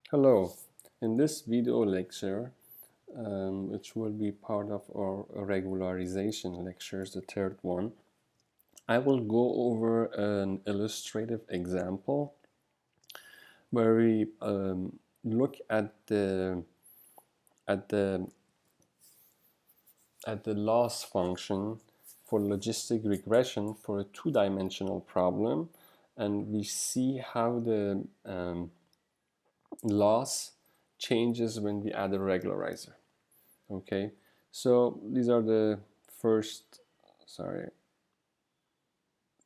Hello, in this video lecture, which will be part of our regularization lectures, the third one, I will go over an illustrative example where we look at the at the loss function for logistic regression for a two-dimensional problem, and we see how the loss changes when we add a regularizer. Okay, so these are the first, sorry,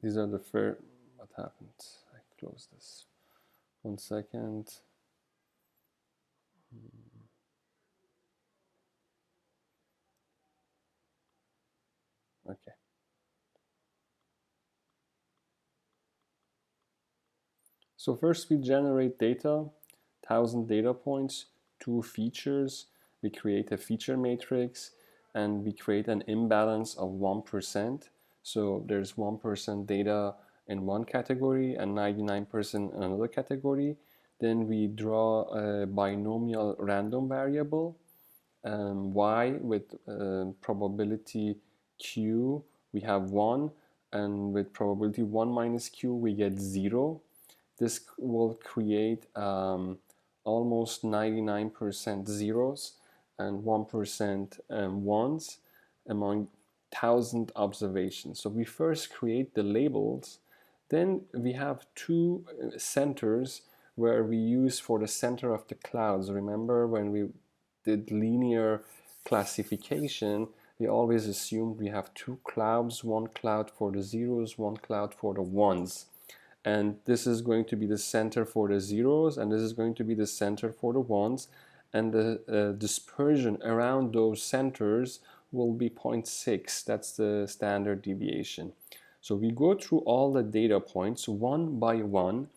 these are the first, what happened? I closed this. 1 second. Okay. So first we generate data, 1,000 data points, 2 features. We create a feature matrix and we create an imbalance of 1%. So there's 1% data in one category and 99% in another category. Then we draw a binomial random variable y with probability q we have 1, and with probability 1 minus q we get 0. This will create almost 99% zeros and 1% ones among 1,000 observations. So we first create the labels, then we have two centers where we use for the center of the clouds. Remember when we did linear classification, we always assumed we have two clouds, one cloud for the zeros, one cloud for the ones. And this is going to be the center for the zeros, and this is going to be the center for the ones, and the dispersion around those centers will be 0.6. That's the standard deviation. So we go through all the data points one by one,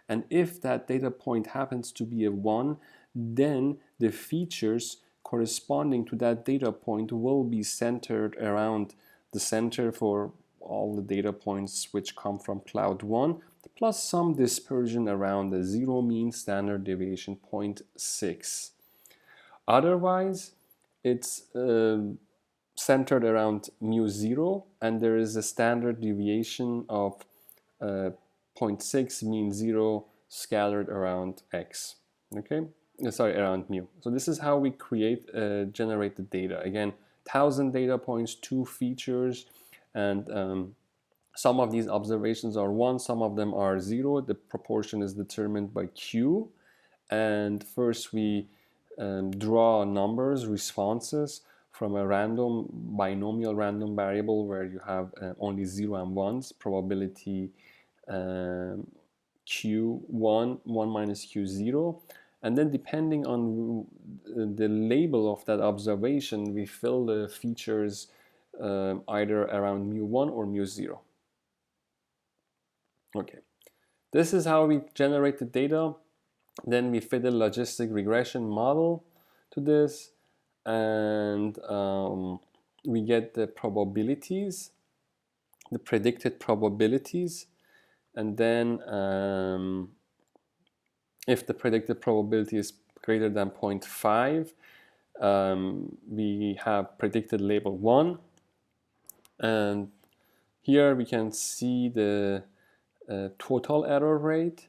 and if that data point happens to be a 1, then the features corresponding to that data point will be centered around the center for all the data points which come from cloud 1, plus some dispersion around the zero mean standard deviation 0.6. Otherwise, it's centered around mu0, and there is a standard deviation of 0.6 mean 0 scattered around x. Okay, sorry, around mu. So this is how we generate the data. Again, 1,000 data points, 2 features, and some of these observations are 1, some of them are 0. The proportion is determined by q. And first we draw numbers, responses, from a random binomial random variable where you have only 0 and 1s, probability q1, 1 minus q0. And then depending on the label of that observation, we fill the features either around mu1 or mu0. Okay, this is how we generate the data. Then we fit a logistic regression model to this, and we get the probabilities, the predicted probabilities, and then if the predicted probability is greater than 0.5, we have predicted label 1, and here we can see the total error rate,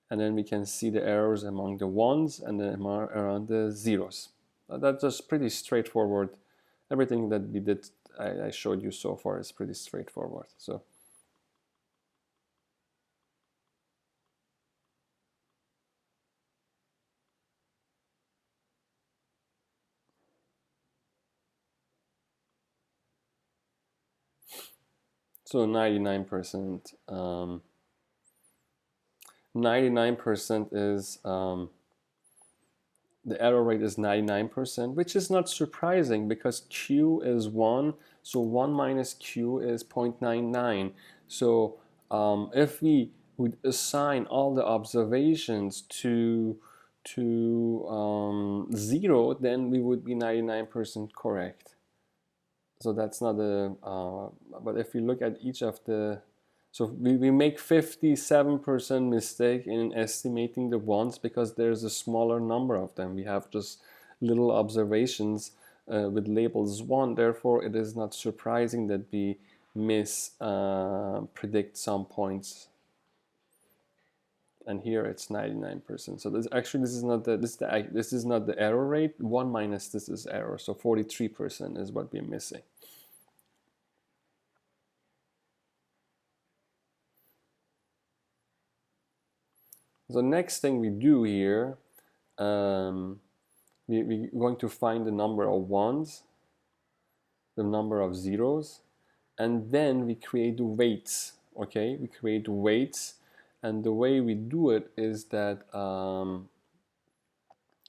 and then we can see the errors among the ones and then around the zeros. That's just pretty straightforward. Everything that we did, I showed you so far, is pretty straightforward. So so 99%. 99% is the error rate is 99%, which is not surprising because q is 1, so 1 minus q is 0.99. So if we would assign all the observations to 0, then we would be 99% correct. So that's not a, but if we look at each of the So we make 57% mistake in estimating the ones because there's a smaller number of them. We have just little observations with labels 1. Therefore, it is not surprising that we predict some points. And here it's 99%. So this is not the error rate. 1 minus this is error. So 43% is what we're missing. The next thing we do here, we're going to find the number of ones, the number of zeros, and then we create weights. Okay, we create weights, and the way we do it is that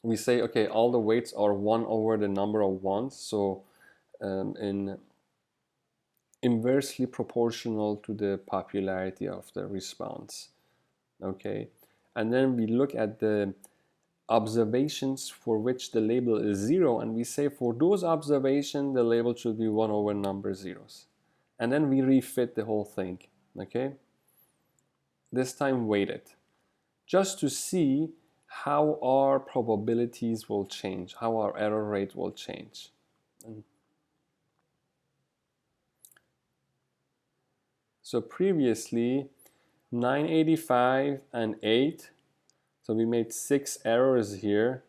we say, okay, all the weights are 1 over the number of ones, so in inversely proportional to the popularity of the response. Okay, and then we look at the observations for which the label is 0, and we say for those observations the label should be 1 over number zeros, and then we refit the whole thing. Okay, this time weighted, just to see how our probabilities will change, how our error rate will change. So previously 985 and 8, so we made 6 errors here.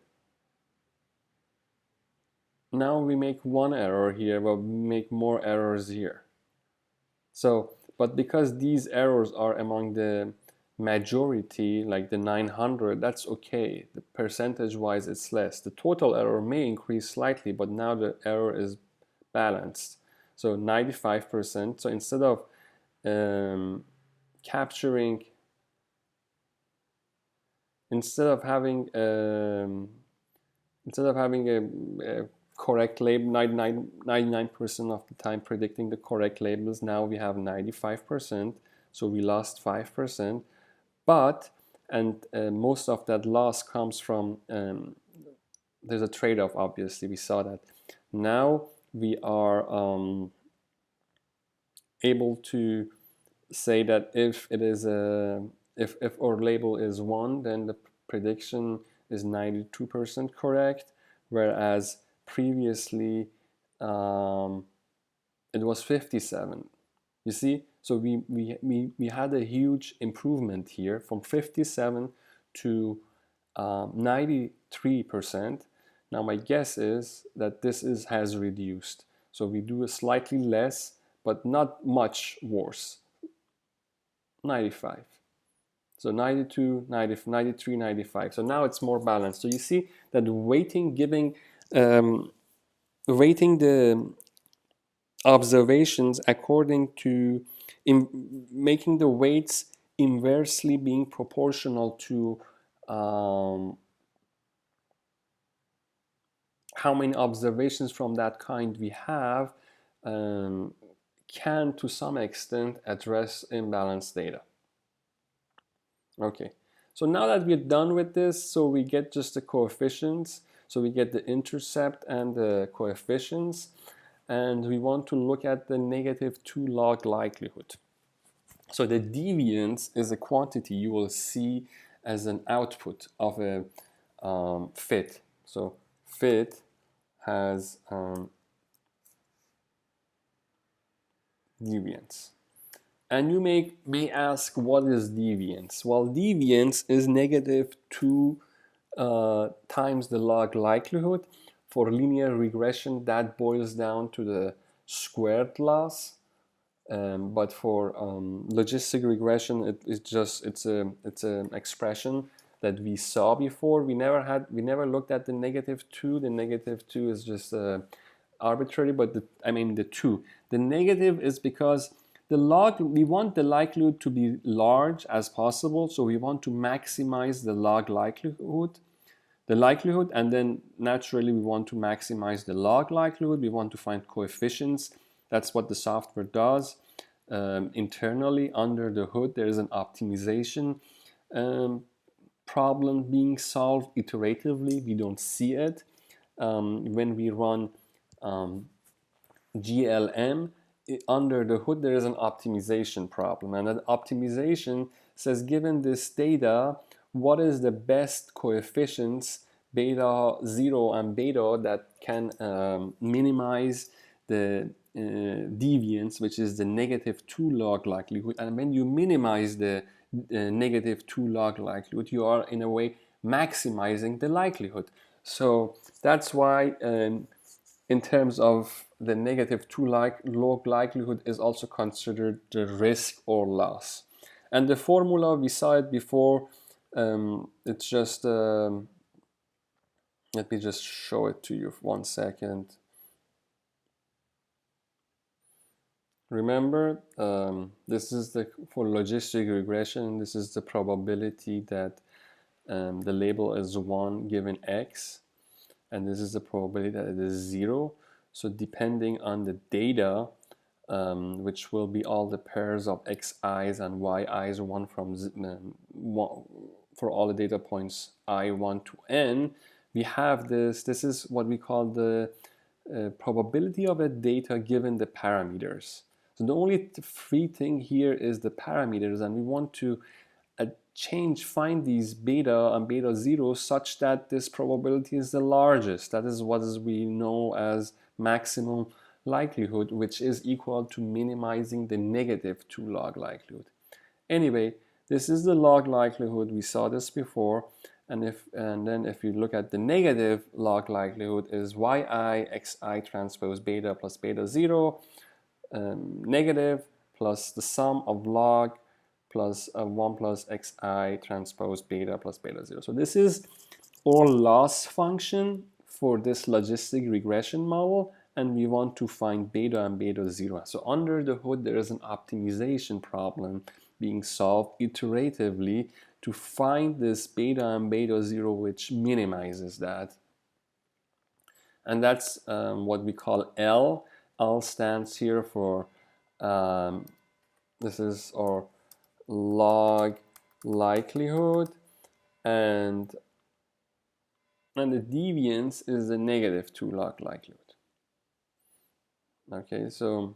Now we make 1 error here, but we make more errors here. So, but because these errors are among the majority, like the 900, that's okay. The percentage-wise, it's less. The total error may increase slightly, but now the error is balanced. So 95%. So instead of having a correct label 99% of the time predicting the correct labels, now we have 95%, so we lost 5%, but most of that loss comes from there's a trade-off. Obviously, we saw that. Now we are able to say that if our label is 1, then the prediction is 92% correct, whereas previously it was 57. You see, so we had a huge improvement here from 57 to 93%. Now my guess is that this has reduced. So we do a slightly less, but not much worse. 95. So 92, 90, 93, 95. So now it's more balanced. So you see that weighting the observations according to making the weights inversely being proportional to how many observations from that kind we have can to some extent address imbalanced data. Okay, so now that we're done with this, so we get just the coefficients. So we get the intercept and the coefficients, and we want to look at the -2 log likelihood. So the deviance is a quantity you will see as an output of a fit. So fit has deviance. And you may ask, what is deviance? Well, deviance is -2 times the log likelihood. For linear regression, that boils down to the squared loss. But for logistic regression, it's an expression that we saw before. We never looked at the -2. The -2 is just arbitrary, but the 2. The negative is because we want the likelihood to be large as possible, so we want to maximize the log likelihood, and then naturally we want to maximize the log likelihood. We want to find coefficients. That's what the software does. Internally, under the hood, there is an optimization problem being solved iteratively. We don't see it. When we run GLM, under the hood there is an optimization problem, and that optimization says, given this data, what is the best coefficients beta 0 and beta that can minimize the deviance, which is the negative 2 log likelihood. And when you minimize the negative 2 log likelihood, you are in a way maximizing the likelihood. So that's why in terms of the negative 2 log likelihood is also considered the risk or loss. And the formula, we saw it before. It's just, let me just show it to you for 1 second. Remember, this is for logistic regression, this is the probability that the label is 1 given x, and this is the probability that it is 0. So depending on the data, which will be all the pairs of xi's and yi's, one from one, for all the data points I1 to n, we have this is what we call the probability of a data given the parameters. So the only free thing here is the parameters, and we want to find these beta and beta 0 such that this probability is the largest. That is what we know as maximum likelihood, which is equal to minimizing the negative 2 log likelihood. Anyway, this is the log likelihood. We saw this before. And then if you look at the negative log likelihood is yi xi transpose beta plus beta 0 negative plus the sum of log plus 1 plus xi transpose beta plus beta 0. So this is our loss function for this logistic regression model, and we want to find beta and beta 0. So under the hood there is an optimization problem being solved iteratively to find this beta and beta 0 which minimizes that. And that's what we call L. L stands here for, this is our log likelihood, and the deviance is the negative 2 log likelihood. Okay, so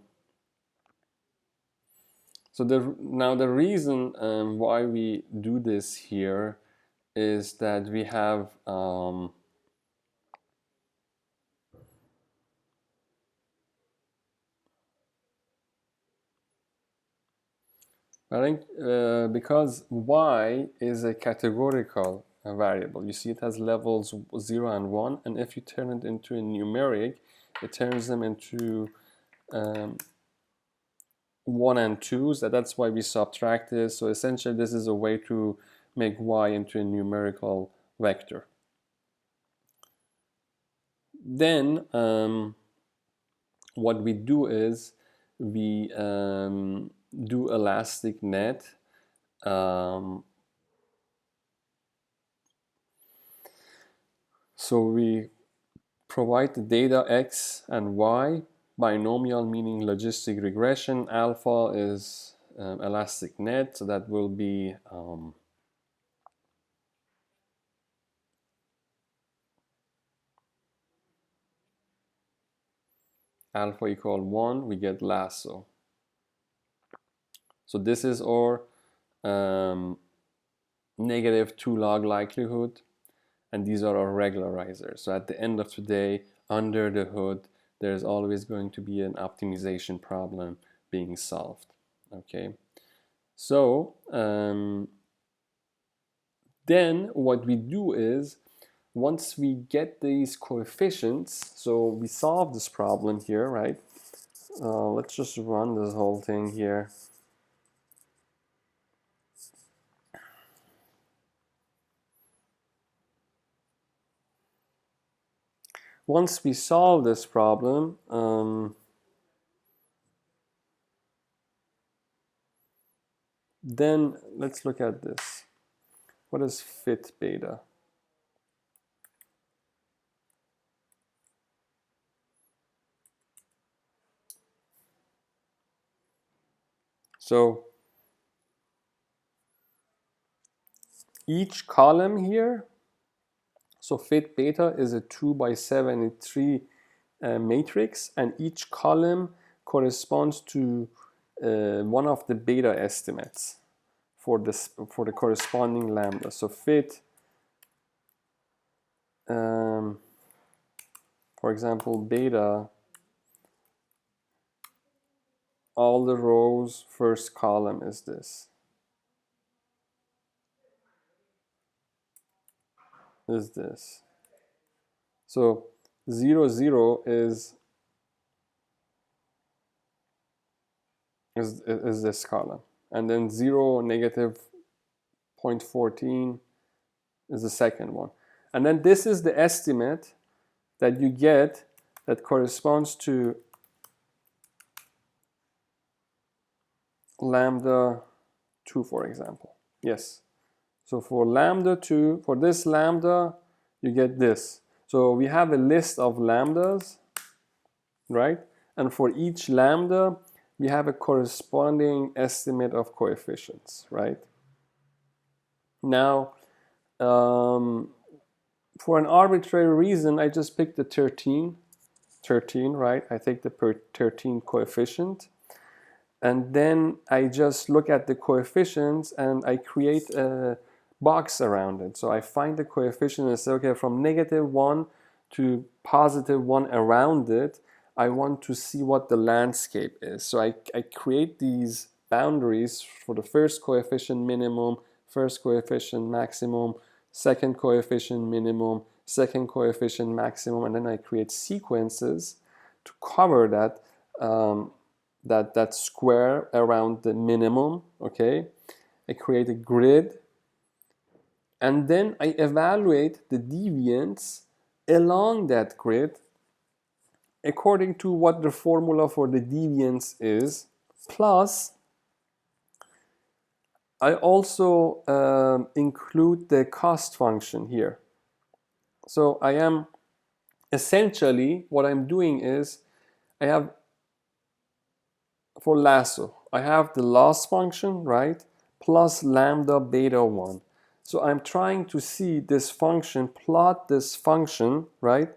now the reason why we do this here is that we have I think because y is a categorical variable. You see it has levels 0 and 1, and if you turn it into a numeric, it turns them into 1 and 2. So that's why we subtract this. So essentially this is a way to make y into a numerical vector. Then what we do is we do elastic net. So we provide the data x and y, binomial meaning logistic regression. Alpha is elastic net, so that will be alpha equal 1, we get lasso. So this is our negative 2 log likelihood, and these are our regularizers. So at the end of the day, under the hood, there's always going to be an optimization problem being solved. Okay, so then what we do is, once we get these coefficients, so we solve this problem here, right? Let's just run this whole thing here. Once we solve this problem, then let's look at this. What is fit beta? So each column here, so fit beta is a 2 by 73 matrix, and each column corresponds to one of the beta estimates for the corresponding lambda. So fit, for example, beta, all the rows, first column is this. So 0, 0 is this column, and then 0, negative 0.14 is the second one, and then this is the estimate that you get that corresponds to lambda 2, for example. Yes, so for lambda 2, for this lambda, you get this. So we have a list of lambdas, right? And for each lambda, we have a corresponding estimate of coefficients, right? Now, for an arbitrary reason, I just picked the 13, right? I take the 13 coefficient, and then I just look at the coefficients and I create a box around it. So I find the coefficient and say, okay, from -1 to +1 around it, I want to see what the landscape is. So I create these boundaries for the first coefficient minimum, first coefficient maximum, second coefficient minimum, second coefficient maximum, and then I create sequences to cover that that square around the minimum. Okay, I create a grid, and then I evaluate the deviance along that grid according to what the formula for the deviance is, plus I also include the cost function here. So I am essentially, what I'm doing is, I have, for lasso, I have the loss function, right, plus lambda beta 1. So I'm trying to see this function, plot this function, right,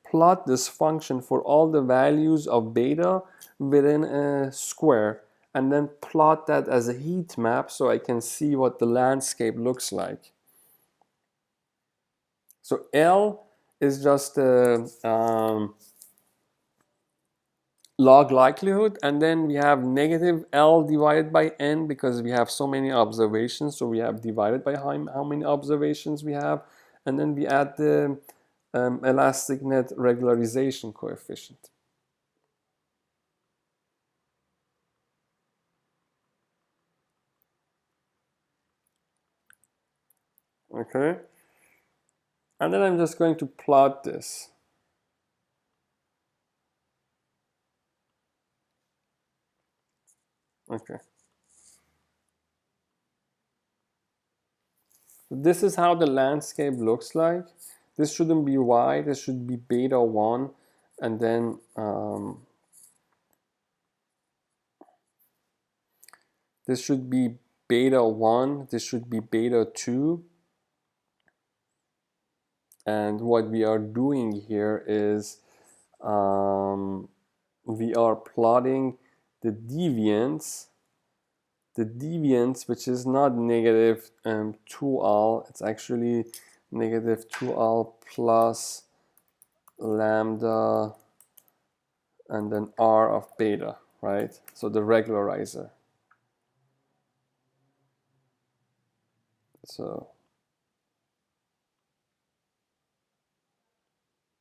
plot this function for all the values of beta within a square, and then plot that as a heat map so I can see what the landscape looks like. So L is just a log likelihood, and then we have negative L divided by N because we have so many observations, so we have divided by how many observations we have, and then we add the elastic net regularization coefficient. Okay, and then I'm just going to plot this. Okay, so this is how the landscape looks like. This shouldn't be Y, this should be beta 1, and then this should be beta 1, this should be beta 2. And what we are doing here is we are plotting the deviance which is not negative 2al, it's actually negative 2al plus lambda and then r of beta, right? So the regularizer. So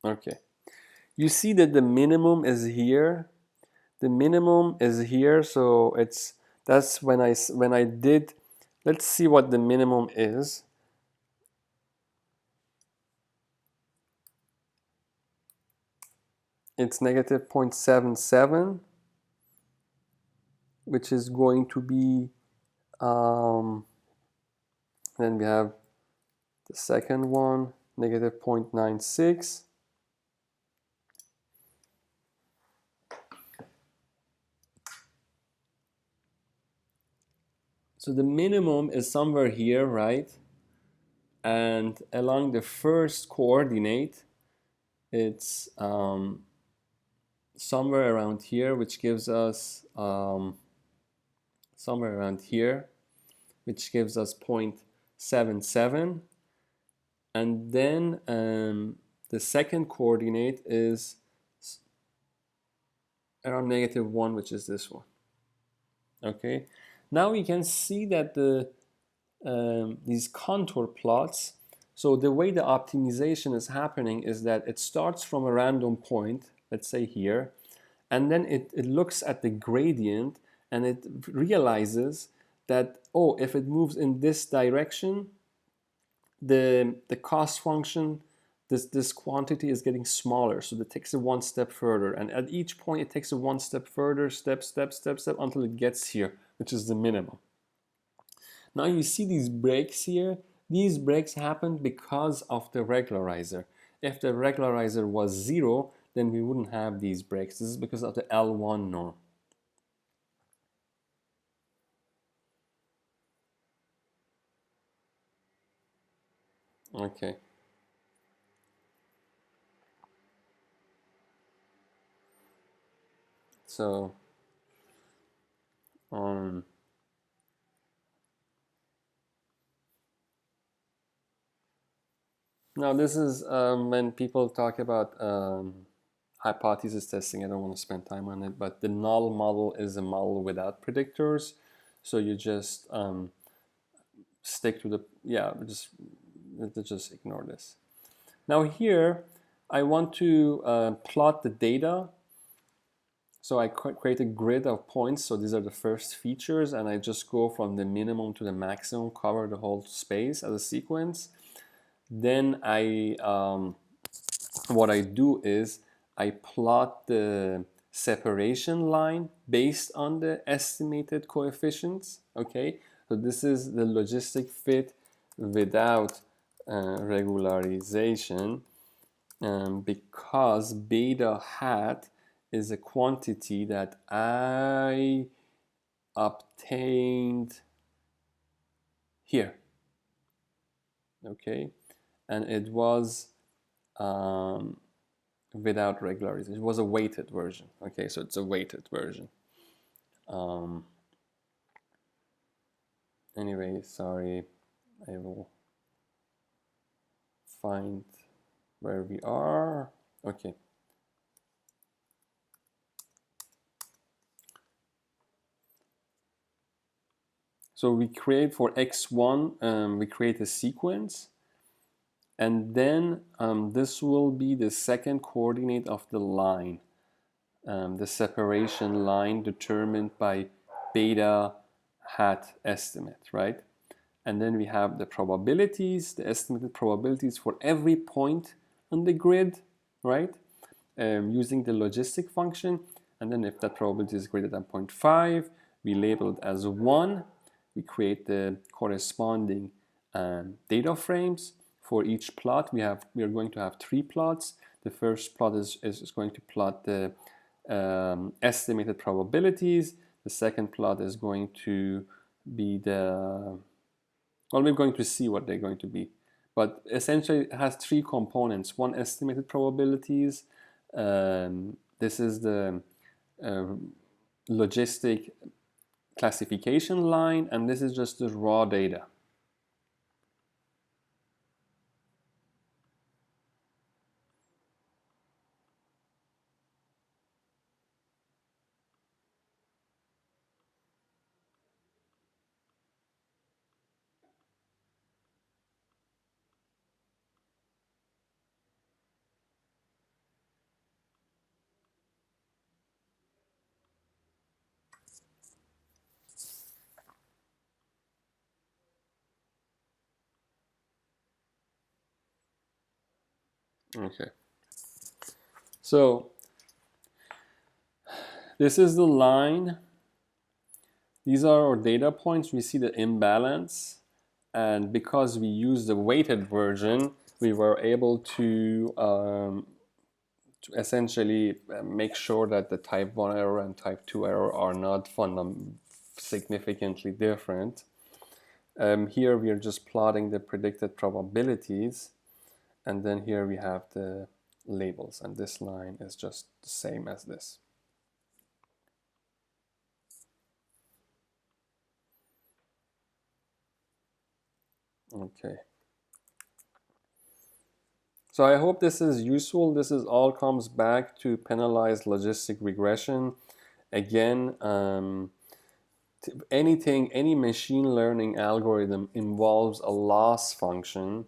okay, you see that the minimum is here. The minimum is here, so that's when I did. Let's see what the minimum is. It's negative 0.77, which is going to be. Then we have the second one, negative 0.96. So the minimum is somewhere here, right? And along the first coordinate, it's somewhere around here, which gives us somewhere around here, which gives us 0.77. And then the second coordinate is around -1, which is this one. Okay. Now we can see that these contour plots, so the way the optimization is happening is that it starts from a random point, let's say here, and then it looks at the gradient and it realizes that, oh, if it moves in this direction, the cost function, this quantity is getting smaller, so it takes it one step further, and at each point it takes it one step further, step until it gets here, which is the minimum. Now you see these breaks here. These breaks happen because of the regularizer. If the regularizer was 0, then we wouldn't have these breaks. This is because of the L1 norm. Okay. So, now this is when people talk about hypothesis testing. I don't want to spend time on it, but the null model is a model without predictors. So you just stick to the, yeah, just ignore this. Now here, I want to plot the data. So I create a grid of points. So these are the first features, and I just go from the minimum to the maximum, cover the whole space as a sequence. Then what I do is I plot the separation line based on the estimated coefficients. Okay, so this is the logistic fit without regularization, because beta hat is a quantity that I obtained here. Okay, and it was without regularization. It was a weighted version. Okay, so it's a weighted version. Anyway, sorry, I will find where we are. Okay. So we create for x1, we create a sequence, and then this will be the second coordinate of the line, the separation line determined by beta hat estimate, right? And then we have the probabilities, the estimated probabilities for every point on the grid, right? Using the logistic function. And then if that probability is greater than 0.5, we label it as 1. We create the corresponding data frames. For each plot, we are going to have 3 plots. The first plot is going to plot the estimated probabilities. The second plot is going to be the, well, we're going to see what they're going to be. But essentially, it has 3 components. One, estimated probabilities. This is the logistic classification line, and this is just the raw data. Okay. So this is the line. These are our data points. We see the imbalance. And because we use the weighted version, we were able to essentially make sure that the type 1 error and type 2 error are not significantly different. Here we are just plotting the predicted probabilities, and then here we have the labels, and this line is just the same as this. Okay. So I hope this is useful. This is all comes back to penalized logistic regression. Again, any machine learning algorithm involves a loss function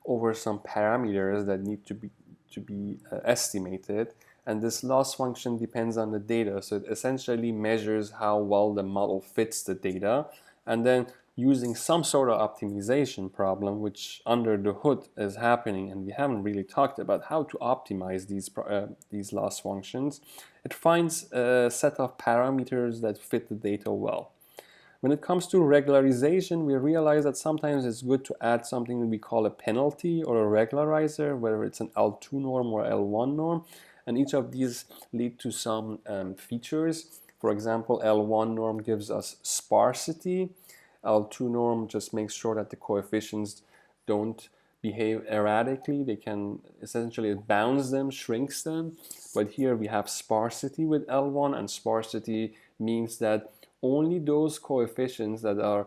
over some parameters that need to be estimated, and this loss function depends on the data. So it essentially measures how well the model fits the data, and then using some sort of optimization problem, which under the hood is happening, and we haven't really talked about how to optimize these loss functions. It finds a set of parameters that fit the data well. When it comes to regularization, we realize that sometimes it's good to add something that we call a penalty or a regularizer, whether it's an L2 norm or L1 norm. And each of these lead to some features. For example, L1 norm gives us sparsity. L2 norm just makes sure that the coefficients don't behave erratically. They can essentially bounds them, shrinks them. But here we have sparsity with L1, and sparsity means that only those coefficients that are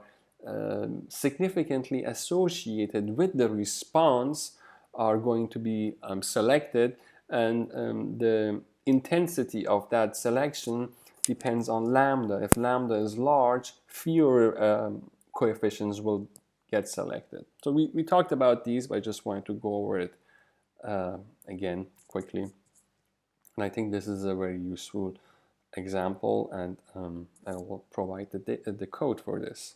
significantly associated with the response are going to be selected, and the intensity of that selection depends on lambda. If lambda is large, fewer coefficients will get selected. So we talked about these, but I just wanted to go over it again quickly. And I think this is a very useful example, and I will provide the code for this.